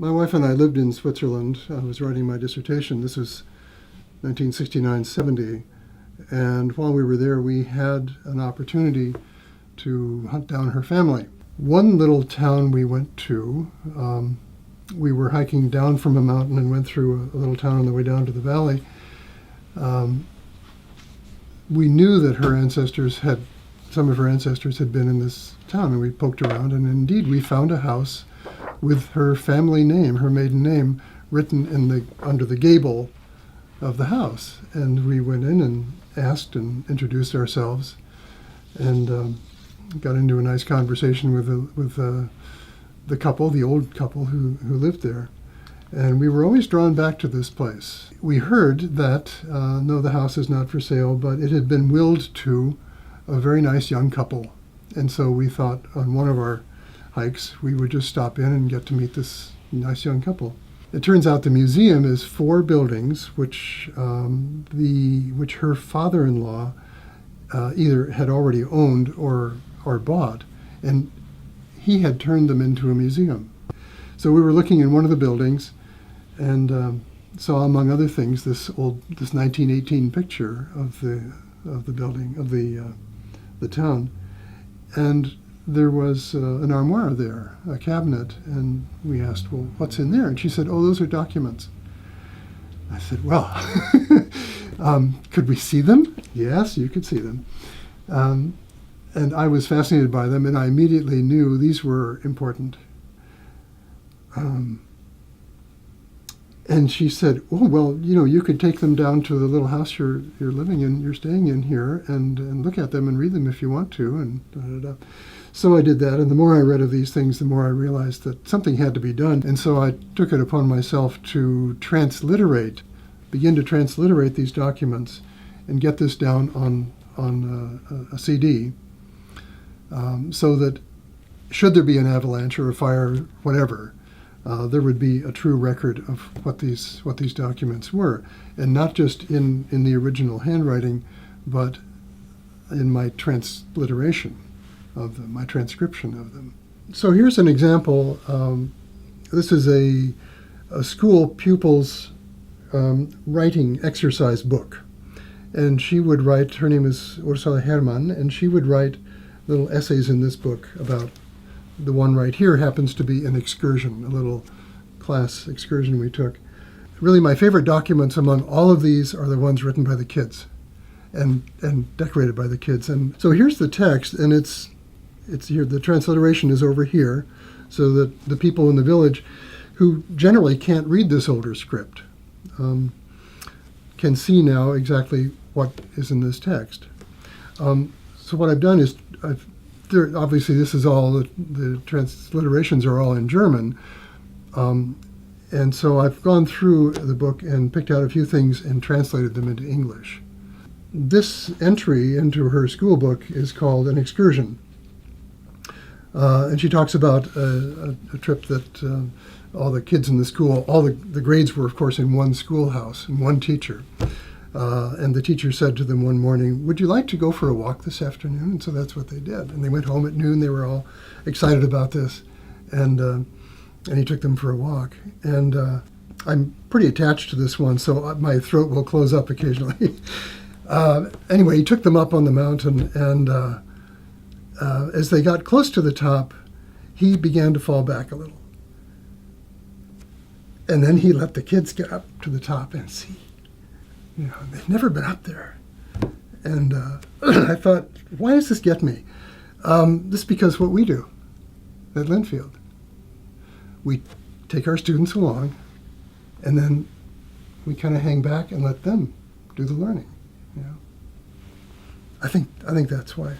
My wife and I lived in Switzerland. I was writing my dissertation. This was 1969-70. And while we were there, we had an opportunity to hunt down her family. One little town we went to, we were hiking down from a mountain and went through a little town on the way down to the valley. We knew that some of her ancestors had been in this town, and we poked around, and indeed we found a house with her family name, her maiden name, written under the gable of the house. And we went in and asked and introduced ourselves, and got into a nice conversation with the couple, the old couple who lived there. And we were always drawn back to this place. We heard that, no, the house is not for sale, but it had been willed to a very nice young couple. And so we thought on one of our hikes, we would just stop in and get to meet this nice young couple. It turns out the museum is 4 buildings, which her father-in-law either had already owned or bought, and he had turned them into a museum. So we were looking in one of the buildings and saw, among other things, this 1918 picture of the building, of the town, and there was an armoire there, a cabinet, and we asked, well, what's in there? And she said, oh, those are documents. I said, well, could we see them? Yes, you could see them. And I was fascinated by them, and I immediately knew these were important. And she said, oh, well, you could take them down to the little house you're living in, you're staying in here, and look at them and read them if you want to, and da-da-da. So I did that, and the more I read of these things, the more I realized that something had to be done. And so I took it upon myself to begin to transliterate these documents and get this down on a CD, so that should there be an avalanche or a fire, whatever, there would be a true record of what these documents were, and not just in the original handwriting, but in my transliteration of them, my transcription of them. So here's an example. This is a school pupil's writing exercise book, and she would write. Her name is Ursula Herrmann, and she would write little essays in this book about. The one right here happens to be an excursion, a little class excursion we took. Really, my favorite documents among all of these are the ones written by the kids and decorated by the kids. And so here's the text, and it's here. The transliteration is over here, so that the people in the village who generally can't read this older script can see now exactly what is in this text. So what I've done is obviously this is all, the transliterations are all in German, and so I've gone through the book and picked out a few things and translated them into English. This entry into her school book is called An Excursion, and she talks about a trip that all the kids in the school, all the grades were, of course, in one schoolhouse and one teacher. And the teacher said to them one morning, would you like to go for a walk this afternoon? And so that's what they did. And they went home at noon. They were all excited about this. And he took them for a walk. And I'm pretty attached to this one, so my throat will close up occasionally. Anyway, he took them up on the mountain, and as they got close to the top, he began to fall back a little. And then he let the kids get up to the top and see. They've never been up there. And I thought, why does this get me? This is because what we do at Linfield. We take our students along, and then we kind of hang back and let them do the learning. I think that's why.